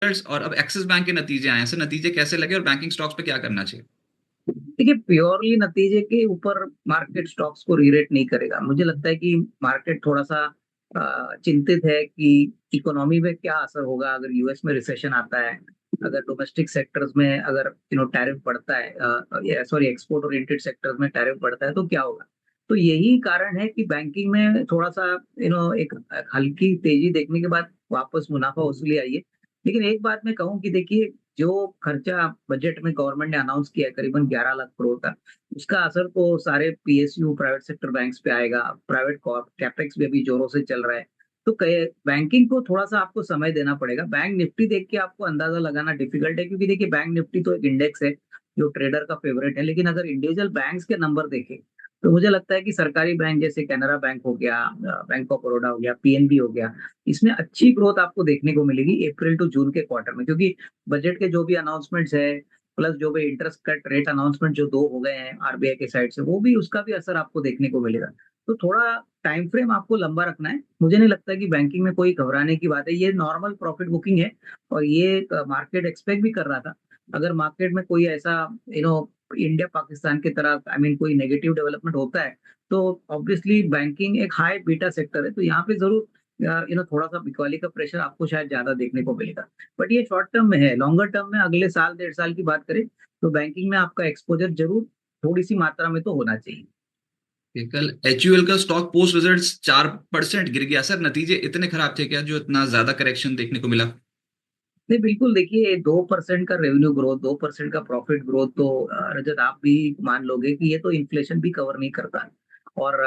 और अब axis bank के नतीजे आए हैं, सर नतीजे कैसे लगे और बैंकिंग स्टॉक्स पे क्या करना चाहिए? देखिए, प्योरली नतीजे के ऊपर मार्केट स्टॉक्स को रीरेट नहीं करेगा। मुझे लगता है कि मार्केट थोड़ा सा चिंतित है कि इकोनॉमी में क्या असर होगा अगर यूएस में रिसेशन आता है, अगर डोमेस्टिक सेक्टर्स में अगर टैरिफ बढ़ता है, सॉरी एक्सपोर्ट ओरिएंटेड सेक्टर्स में टैरिफ बढ़ता है तो क्या होगा। तो यही कारण है कि बैंकिंग में थोड़ा सा एक हल्की तेजी देखने के बाद वापस मुनाफा वसूली आई है। लेकिन एक बात मैं कहूँ कि देखिए, जो खर्चा बजट में गवर्नमेंट ने अनाउंस किया है करीबन 11 लाख करोड़ का, उसका असर तो सारे पीएसयू प्राइवेट सेक्टर बैंक्स पे आएगा। प्राइवेट कैपेक्स भी अभी जोरों से चल रहा है। तो बैंकिंग को थोड़ा सा आपको समय देना पड़ेगा। बैंक निफ्टी देख के आपको अंदाजा लगाना डिफिकल्ट है, क्योंकि देखिए बैंक निफ्टी तो एक इंडेक्स है जो ट्रेडर का फेवरेट है। लेकिन अगर इंडिविजुअल बैंक्स के नंबर देखें तो मुझे लगता है कि सरकारी बैंक जैसे कैनरा बैंक हो गया, बैंक ऑफ बड़ौदा हो गया, पीएनबी हो गया, इसमें अच्छी ग्रोथ आपको देखने को मिलेगी अप्रैल टू जून के क्वार्टर में। क्योंकि बजट के जो भी अनाउंसमेंट्स है, प्लस जो भी इंटरेस्ट कट रेट अनाउंसमेंट जो दो हो गए हैं आरबीआई के साइड से, वो भी उसका भी असर आपको देखने को मिलेगा। तो थोड़ा टाइम फ्रेम आपको लंबा रखना है। मुझे नहीं लगता कि बैंकिंग में कोई घबराने की बात है, ये नॉर्मल प्रॉफिट बुकिंग है। और ये मार्केट एक्सपेक्ट भी कर रहा था। अगर मार्केट में कोई ऐसा इंडिया पाकिस्तान की तरह कोई नेगेटिव डेवलपमेंट होता है, तो ऑब्वियसली बैंकिंग एक हाई बीटा सेक्टर है, तो यहाँ पे जरूर थोड़ा सा बिकवाली का प्रेशर आपको शायद ज्यादा देखने को मिलेगा। बट ये शॉर्ट टर्म में है। लॉन्गर टर्म में अगले साल 1.5 साल की बात करें तो बैंकिंग में आपका एक्सपोजर जरूर थोड़ी सी मात्रा में तो होना चाहिए। कल एचयूएल का स्टॉक पोस्ट रिजल्ट्स 4% गिर गया, सर नतीजे इतने खराब थे क्या जो इतना ज्यादा करेक्शन देखने को मिला? नहीं, बिल्कुल। देखिए, 2% का रेवेन्यू ग्रोथ, 2% का प्रॉफिट ग्रोथ तो रजत आप भी मान लोगे कि ये तो इन्फ्लेशन भी कवर नहीं करता। और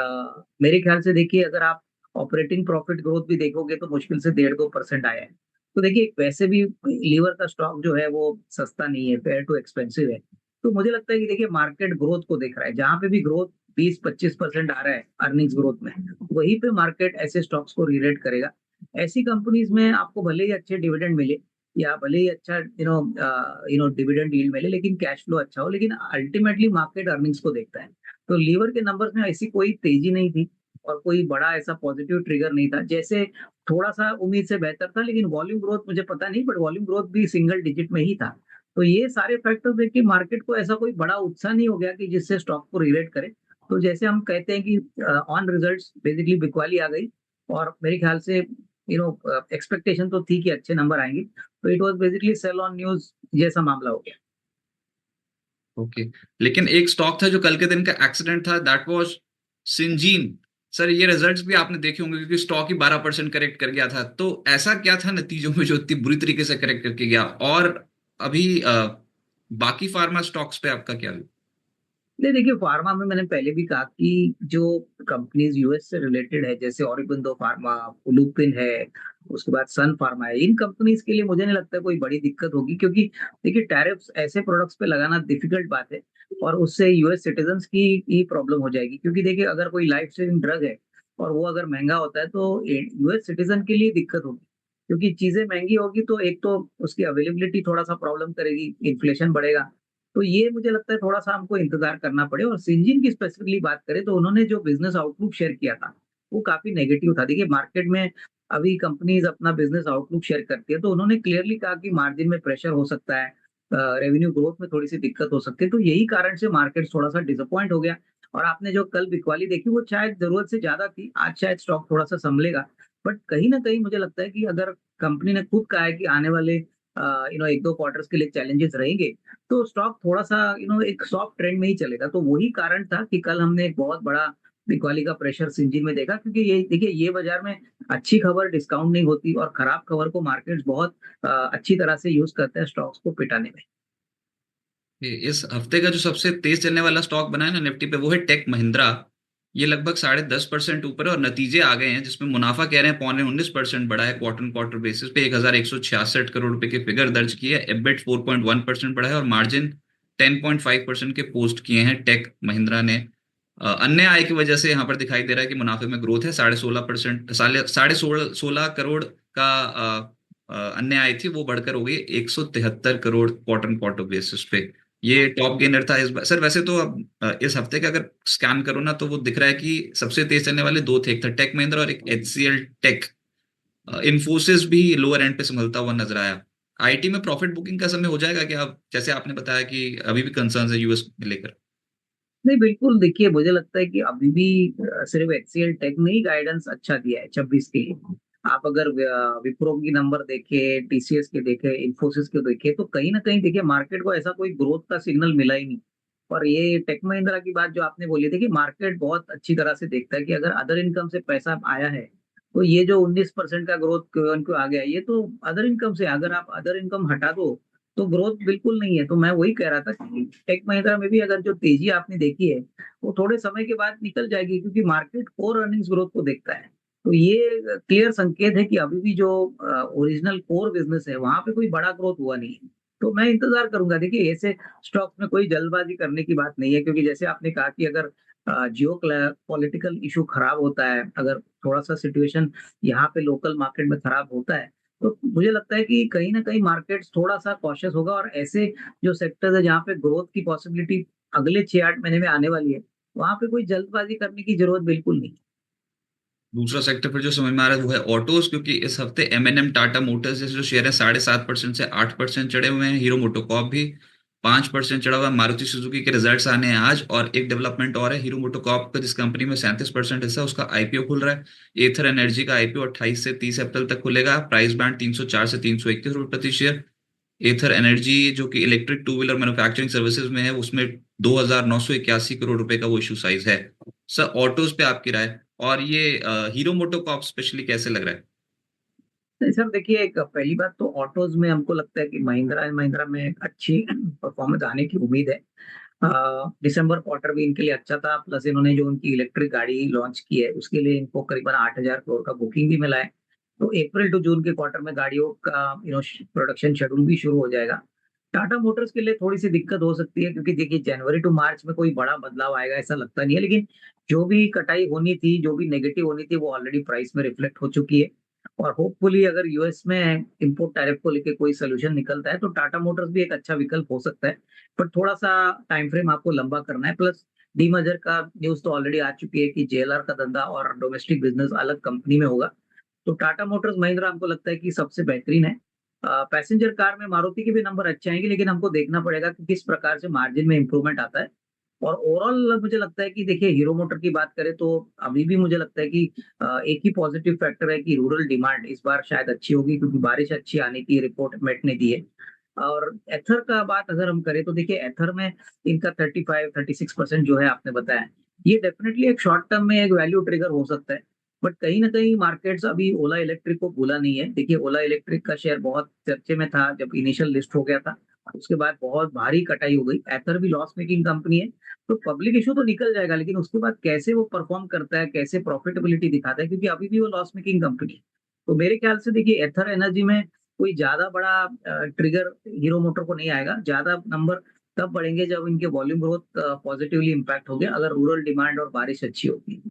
मेरे ख्याल से देखिए, अगर आप ऑपरेटिंग प्रॉफिट ग्रोथ भी देखोगे तो मुश्किल से 1.5-2% आया है। तो देखिए, वैसे भी लीवर का स्टॉक जो है वो सस्ता नहीं है, फेयर टू एक्सपेंसिव है। तो मुझे लगता है कि देखिए मार्केट ग्रोथ को देख रहा है। जहां पे भी ग्रोथ 20-25% आ रहा है अर्निंग्स ग्रोथ में, वहीं पे मार्केट ऐसे स्टॉक्स को रीरेट करेगा। ऐसी कंपनीज में आपको भले ही अच्छे डिविडेंड मिले या भले ही अच्छा डिविडेंड यील्ड मिले, लेकिन कैश फ्लो अच्छा हो, लेकिन अल्टीमेटली मार्केट अर्निंग्स को देखता है। तो लीवर के नंबर्स में ऐसी कोई तेजी नहीं थी और कोई बड़ा ऐसा पॉजिटिव ट्रिगर नहीं था। जैसे थोड़ा सा उम्मीद से बेहतर था, लेकिन वॉल्यूम ग्रोथ मुझे पता नहीं, बट वॉल्यूम ग्रोथ भी सिंगल डिजिट में ही था। तो ये सारे फैक्टर्स देख के मार्केट को ऐसा कोई बड़ा उत्साह नहीं हो गया कि जिससे स्टॉक को रिलेट करे। तो जैसे हम कहते हैं कि ऑन रिजल्ट्स बेसिकली बिकवाली आ गई। और मेरे ख्याल से एक्सपेक्टेशन तो थी कि अच्छे नंबर आएंगे। तो it was basically sell on news जैसा मामला हो गया। ओके। लेकिन एक स्टॉक था जो कल के दिन का एक्सीडेंट था, दैट वाज सिंजीन। सर ये रिजल्ट्स भी आपने देखे होंगे क्योंकि स्टॉक ही 12% करेक्ट कर गया था, तो ऐसा क्या था नतीजों में जो इतनी बुरी तरीके से करेक्ट करके गया? और अभी बाकी फार्मा स्टॉक्स पे आपका क्या? नहीं, देखिए फार्मा में मैंने पहले भी कहा कि जो कंपनीज यूएस से रिलेटेड है, जैसे ऑरिबिंदो फार्मा, लुपिन है, उसके बाद सन फार्मा है, इन कंपनीज के लिए मुझे नहीं लगता कोई बड़ी दिक्कत होगी। क्योंकि देखिए, टैरिफ्स ऐसे प्रोडक्ट्स पे लगाना डिफिकल्ट बात है और उससे यूएस सिटीजन्स की ही प्रॉब्लम हो जाएगी। क्योंकि देखिए, अगर कोई लाइफ सेविंग ड्रग है और वो अगर महंगा होता है तो यूएस सिटीजन के लिए दिक्कत होगी। क्योंकि चीजें महंगी होगी तो एक तो उसकी अवेलेबिलिटी थोड़ा सा प्रॉब्लम करेगी, इन्फ्लेशन बढ़ेगा। तो ये मुझे लगता है थोड़ा सा हमको इंतजार करना पड़े। और सिंजिन की स्पेसिफिकली बात करें तो उन्होंने जो बिजनेस आउटलुक शेयर किया था वो काफी नेगेटिव था। देखिए, मार्केट में अभी कंपनीज अपना बिजनेस आउटलुक शेयर करती है तो उन्होंने क्लियरली कहा कि मार्जिन में प्रेशर हो सकता है, रेवेन्यू ग्रोथ में थोड़ी सी दिक्कत हो सकती है। तो यही कारण से मार्केट थोड़ा सा डिसअपॉइंट हो गया। और आपने जो कल बिकवाली देखी वो शायद जरूरत से ज्यादा थी। आज शायद स्टॉक थोड़ा सा संभलेगा। बट कहीं ना कहीं मुझे लगता है कि अगर कंपनी ने खुद कहा है कि आने वाले 1-2 क्वार्टर्स के लिए चैलेंजेस रहेंगे, तो स्टॉक थोड़ा सा एक सॉफ्ट ट्रेंड में ही चलेगा। तो वही कारण था कि कल हमने एक बहुत बड़ा बिकवाली का प्रेशर सिंजीन में देखा। क्योंकि ये देखिए, ये बाजार में अच्छी खबर डिस्काउंट नहीं होती और खराब खबर को मार्केट्स बहुत अच्छी तरह से यूज करते हैं स्टॉक्स को पिटाने में। इस हफ्ते का जो सबसे तेज चलने वाला स्टॉक बना है ना निफ्टी पे, वो है टेक महिंद्रा। ये लगभग 10.5% ऊपर है और नतीजे आ गए हैं जिसमें मुनाफा कह रहे हैं 19% बढ़ा है क्वार्टर क्वार्टर बेसिस पे, 1166 करोड़ रुपए के फिगर दर्ज किए हैं। एबिट 4.1% बढ़ा है और मार्जिन 10.5% के पोस्ट किए हैं टेक महिंद्रा ने। अन्य आय की वजह से यहाँ पर दिखाई दे रहा है कि मुनाफे में ग्रोथ है। 16.5%, साढ़े सोलह सोलह करोड़ का अन्य आय थी, वो बढ़कर हो गई 173 करोड़ क्वार्टर क्वार्टर बेसिस पे। ये टॉप गेनर था इस बार सर। वैसे तो अब इस हफ्ते का अगर स्कैन करो ना तो वो दिख रहा है कि सबसे तेज चलने वाले दो थे, एक था टेक महिंद्रा और एक एचसीएल टेक। इन्फोसिस भी लोअर एंड पे संभलता हुआ नजर आया। आईटी में प्रॉफिट बुकिंग का समय हो जाएगा क्या? अब जैसे आपने बताया कि अभी भी कंसर्न्स है यूएस में लेकर। नहीं, बिल्कुल देखिए, मुझे लगता है कि अभी भी सिर्फ एचसीएल टेक ने ही गाइडेंस अच्छा दिया है 26 के लिए। आप अगर विप्रो की नंबर देखे, टीसीएस के देखे, इन्फोसिस के देखे, तो कहीं ना कहीं देखिए मार्केट को ऐसा कोई ग्रोथ का सिग्नल मिला ही नहीं। और ये टेक महिंद्रा की बात जो आपने बोली थी कि मार्केट बहुत अच्छी तरह से देखता है कि अगर अदर इनकम से पैसा आया है, तो ये जो 19% का ग्रोथ क्यों आ गया, ये तो अदर इनकम से, अगर आप अदर इनकम हटा दो तो ग्रोथ बिल्कुल नहीं है। तो मैं वही कह रहा था कि टेक महिंद्रा में भी अगर जो तेजी आपने देखी है, वो थोड़े समय के बाद निकल जाएगी, क्योंकि मार्केट कोर अर्निंग्स ग्रोथ को देखता है। तो ये क्लियर संकेत है कि अभी भी जो ओरिजिनल कोर बिजनेस है वहां पे कोई बड़ा ग्रोथ हुआ नहीं है। तो मैं इंतजार करूंगा। देखिए, ऐसे स्टॉक्स में कोई जल्दबाजी करने की बात नहीं है, क्योंकि जैसे आपने कहा कि अगर जियो पॉलिटिकल इशू खराब होता है, अगर थोड़ा सा सिचुएशन यहाँ पे लोकल मार्केट में खराब होता है, तो मुझे लगता है कि कहीं ना कहीं मार्केट थोड़ा सा कॉशियस होगा, और ऐसे जो सेक्टर्स है जहाँ पे ग्रोथ की पॉसिबिलिटी अगले 6-8 महीने में आने वाली है, वहां पे कोई जल्दबाजी करने की जरूरत बिल्कुल नहीं। दूसरा सेक्टर फिर जो समझ में आ रहा है वो है ऑटोज, क्योंकि इस हफ्ते एमएनएम टाटा मोटर्स जैसे जो शेयर है 7.5% से 8% चढ़े हुए हैं। हीरो मोटोकॉर्प भी 5% चढ़ा हुआ है। मारुति सुजुकी के रिजल्ट्स आने हैं आज। और एक डेवलपमेंट और है, हीरो मोटोकॉर्प का जिस कंपनी में 37% हिस्सा है, उसका आईपीओ खुल रहा है। एथर एनर्जी का आईपीओ 28 से 30 अप्रैल तक खुलेगा। प्राइस बैंड 304 से 321 रुपए प्रति शेयर। एथर एनर्जी जो कि electric two wheeler manufacturing services में है, उसमें 2,981 करोड़ रुपए का वो इशू साइज है। सर, ऑटोज पे आपकी राय, और ये हीरो मोटोकॉर्प स्पेशली कैसे लग रहा है? नहीं सर, देखिए, एक पहली बात तो ऑटोज में हमको लगता है कि महिंद्रा एंड महिंद्रा में एक अच्छी परफॉर्मेंस आने की उम्मीद है। दिसंबर क्वार्टर भी इनके लिए अच्छा था, प्लस इन्होंने जो उनकी इलेक्ट्रिक गाड़ी लॉन्च की है उसके लिए इनको करीबन 8,000 करोड़ का बुकिंग भी मिला है। तो अप्रैल टू जून के क्वार्टर में गाड़ियों का प्रोडक्शन शेड्यूल भी शुरू हो जाएगा। टाटा मोटर्स के लिए थोड़ी सी दिक्कत हो सकती है, क्योंकि देखिए जनवरी टू मार्च में कोई बड़ा बदलाव आएगा ऐसा लगता नहीं है, लेकिन जो भी कटाई होनी थी, जो भी नेगेटिव होनी थी, वो ऑलरेडी प्राइस में रिफ्लेक्ट हो चुकी है। और होपफुली अगर यूएस में इंपोर्ट टैरिफ को लेके कोई सोल्यूशन निकलता है, तो टाटा मोटर्स भी एक अच्छा विकल्प हो सकता है। पर थोड़ा सा टाइम फ्रेम आपको लंबा करना है। प्लस डीमर्जर का न्यूज तो ऑलरेडी आ चुकी है कि जेएलआर का धंधा और डोमेस्टिक बिजनेस अलग कंपनी में होगा। तो टाटा मोटर्स महिंद्रा हमको लगता है कि सबसे बेहतरीन है। पैसेंजर कार में मारुति के भी नंबर अच्छे आएंगे, लेकिन हमको देखना पड़ेगा कि किस प्रकार से मार्जिन में इंप्रूवमेंट आता है। और ओवरऑल मुझे लगता है कि देखिए, हीरो मोटर की बात करें तो अभी भी मुझे लगता है कि एक ही पॉजिटिव फैक्टर है कि रूरल डिमांड इस बार शायद अच्छी होगी, क्योंकि बारिश अच्छी आने की रिपोर्ट मेट ने दी है। और एथर का बात अगर हम करें तो देखिए, एथर में इनका 35-36% जो है आपने बताया, ये डेफिनेटली एक शॉर्ट टर्म में एक वैल्यू ट्रिगर हो सकता है। बट कहीं ना कहीं मार्केट्स अभी ओला इलेक्ट्रिक को भूला नहीं है। देखिए, ओला इलेक्ट्रिक का शेयर बहुत चर्चे में था जब इनिशियल लिस्ट हो गया था, उसके बाद बहुत भारी कटाई हो गई। एथर भी लॉस मेकिंग कंपनी है। तो पब्लिक इशू तो निकल जाएगा, लेकिन उसके बाद कैसे वो परफॉर्म करता है, कैसे प्रॉफिटेबिलिटी दिखाता है, क्योंकि अभी भी वो लॉस मेकिंग कंपनी है। तो मेरे ख्याल से देखिए, एथर एनर्जी में कोई ज्यादा बड़ा ट्रिगर हीरो मोटर को नहीं आएगा। ज्यादा नंबर तब बढ़ेंगे जब इनके वॉल्यूम ग्रोथ पॉजिटिवली इम्पैक्ट हो गया, अगर रूरल डिमांड और बारिश अच्छी होगी।